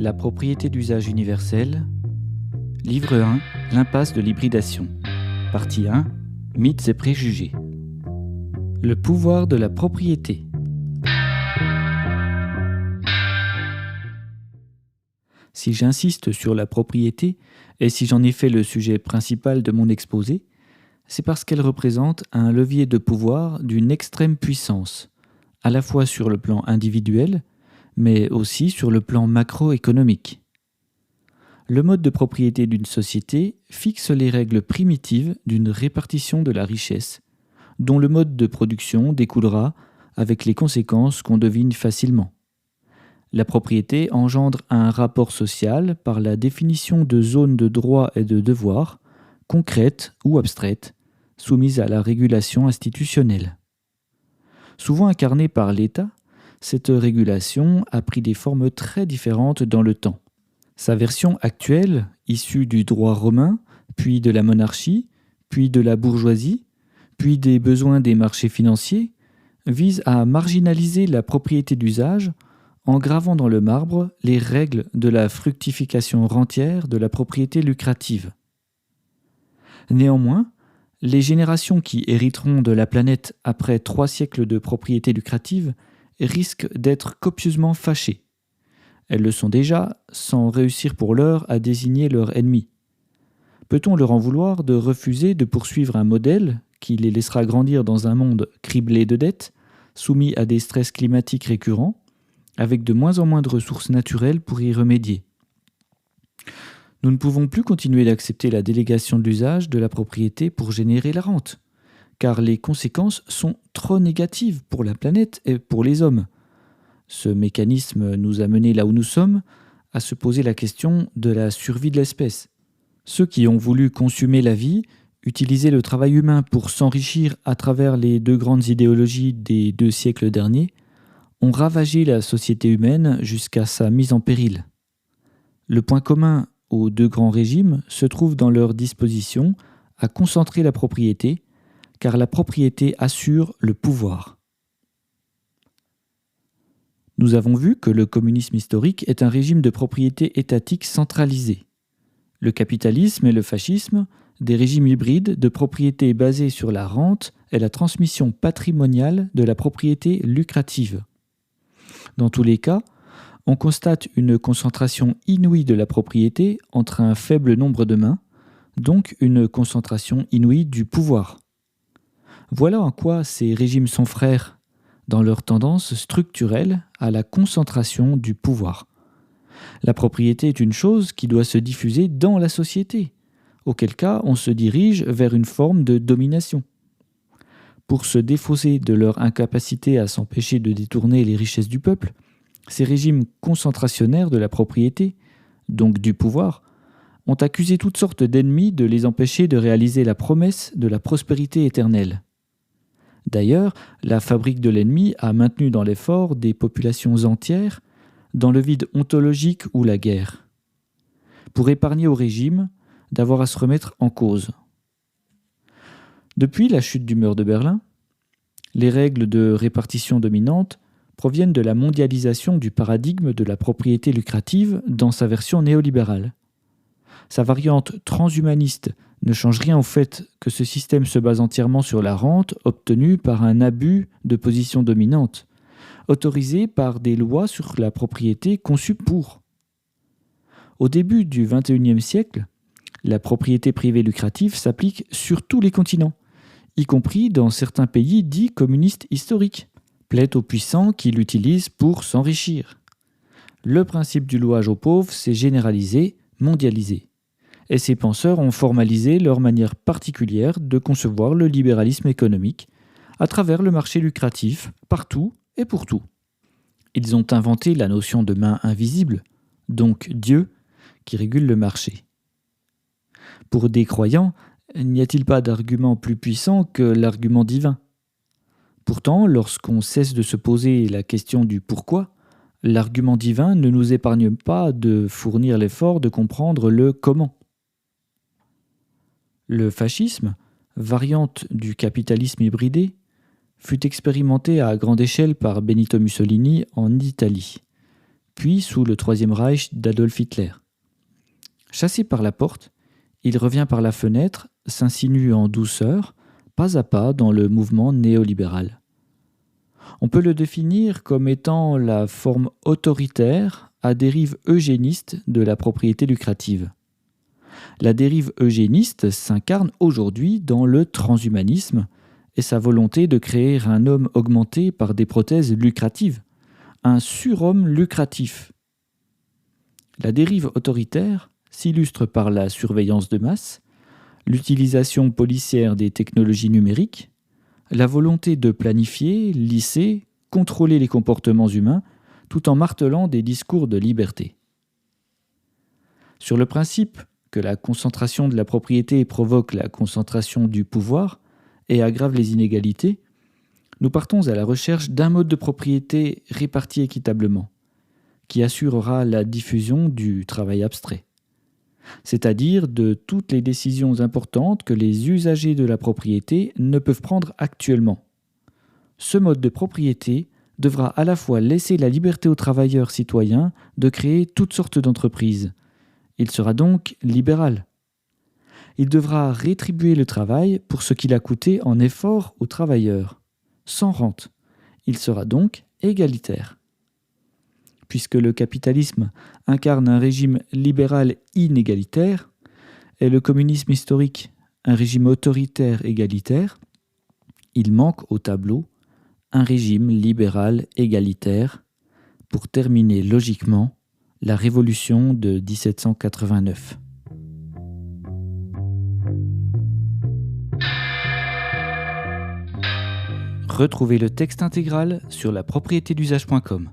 La propriété d'usage universel. Livre 1. L'impasse de l'hybridation. Partie 1. Mythes et préjugés. Le pouvoir de la propriété. Si j'insiste sur la propriété, et si j'en ai fait le sujet principal de mon exposé, c'est parce qu'elle représente un levier de pouvoir d'une extrême puissance, à la fois sur le plan individuel, mais aussi sur le plan macroéconomique. Le mode de propriété d'une société fixe les règles primitives d'une répartition de la richesse, dont le mode de production découlera avec les conséquences qu'on devine facilement. La propriété engendre un rapport social par la définition de zones de droits et de devoirs, concrètes ou abstraites, soumises à la régulation institutionnelle. Souvent incarnée par l'État, cette régulation a pris des formes très différentes dans le temps. Sa version actuelle, issue du droit romain, puis de la monarchie, puis de la bourgeoisie, puis des besoins des marchés financiers, vise à marginaliser la propriété d'usage en gravant dans le marbre les règles de la fructification rentière de la propriété lucrative. Néanmoins, les générations qui hériteront de la planète après 3 siècles de propriété lucrative risquent d'être copieusement fâchées. Elles le sont déjà, sans réussir pour l'heure à désigner leur ennemi. Peut-on leur en vouloir de refuser de poursuivre un modèle qui les laissera grandir dans un monde criblé de dettes, soumis à des stress climatiques récurrents, avec de moins en moins de ressources naturelles pour y remédier? Nous ne pouvons plus continuer d'accepter la délégation de l'usage de la propriété pour générer la rente, car les conséquences sont trop négatives pour la planète et pour les hommes. Ce mécanisme nous a menés là où nous sommes, à se poser la question de la survie de l'espèce. Ceux qui ont voulu consumer la vie, utiliser le travail humain pour s'enrichir à travers les 2 grandes idéologies des 2 siècles derniers, ont ravagé la société humaine jusqu'à sa mise en péril. Le point commun aux 2 grands régimes se trouve dans leur disposition à concentrer la propriété, car la propriété assure le pouvoir. Nous avons vu que le communisme historique est un régime de propriété étatique centralisé. Le capitalisme et le fascisme, des régimes hybrides de propriété basés sur la rente et la transmission patrimoniale de la propriété lucrative. Dans tous les cas, on constate une concentration inouïe de la propriété entre un faible nombre de mains, donc une concentration inouïe du pouvoir. Voilà en quoi ces régimes sont frères, dans leur tendance structurelle à la concentration du pouvoir. La propriété est une chose qui doit se diffuser dans la société, auquel cas on se dirige vers une forme de domination. Pour se défausser de leur incapacité à s'empêcher de détourner les richesses du peuple, ces régimes concentrationnaires de la propriété, donc du pouvoir, ont accusé toutes sortes d'ennemis de les empêcher de réaliser la promesse de la prospérité éternelle. D'ailleurs, la fabrique de l'ennemi a maintenu dans l'effort des populations entières, dans le vide ontologique ou la guerre, pour épargner au régime d'avoir à se remettre en cause. Depuis la chute du mur de Berlin, les règles de répartition dominantes proviennent de la mondialisation du paradigme de la propriété lucrative dans sa version néolibérale. Sa variante transhumaniste ne change rien au fait que ce système se base entièrement sur la rente obtenue par un abus de position dominante, autorisé par des lois sur la propriété conçues pour. Au début du XXIe siècle, la propriété privée lucrative s'applique sur tous les continents, y compris dans certains pays dits communistes historiques, plaît aux puissants qui l'utilisent pour s'enrichir. Le principe du louage aux pauvres s'est généralisé, mondialisé. Et ces penseurs ont formalisé leur manière particulière de concevoir le libéralisme économique à travers le marché lucratif, partout et pour tout. Ils ont inventé la notion de main invisible, donc Dieu, qui régule le marché. Pour des croyants, n'y a-t-il pas d'argument plus puissant que l'argument divin? Pourtant, lorsqu'on cesse de se poser la question du pourquoi, l'argument divin ne nous épargne pas de fournir l'effort de comprendre le comment. Le fascisme, variante du capitalisme hybridé, fut expérimenté à grande échelle par Benito Mussolini en Italie, puis sous le Troisième Reich d'Adolf Hitler. Chassé par la porte, il revient par la fenêtre, s'insinue en douceur, pas à pas dans le mouvement néolibéral. On peut le définir comme étant la forme autoritaire à dérive eugéniste de la propriété lucrative. La dérive eugéniste s'incarne aujourd'hui dans le transhumanisme et sa volonté de créer un homme augmenté par des prothèses lucratives, un surhomme lucratif. La dérive autoritaire s'illustre par la surveillance de masse, l'utilisation policière des technologies numériques, la volonté de planifier, lisser, contrôler les comportements humains, tout en martelant des discours de liberté. Sur le principe que la concentration de la propriété provoque la concentration du pouvoir et aggrave les inégalités, nous partons à la recherche d'un mode de propriété réparti équitablement, qui assurera la diffusion du travail abstrait, c'est-à-dire de toutes les décisions importantes que les usagers de la propriété ne peuvent prendre actuellement. Ce mode de propriété devra à la fois laisser la liberté aux travailleurs citoyens de créer toutes sortes d'entreprises. Il sera donc libéral. Il devra rétribuer le travail pour ce qu'il a coûté en effort aux travailleurs, sans rente. Il sera donc égalitaire. Puisque le capitalisme incarne un régime libéral inégalitaire et le communisme historique un régime autoritaire égalitaire, il manque au tableau un régime libéral égalitaire pour terminer logiquement la révolution de 1789. Retrouvez le texte intégral sur lapropriétédusage.com.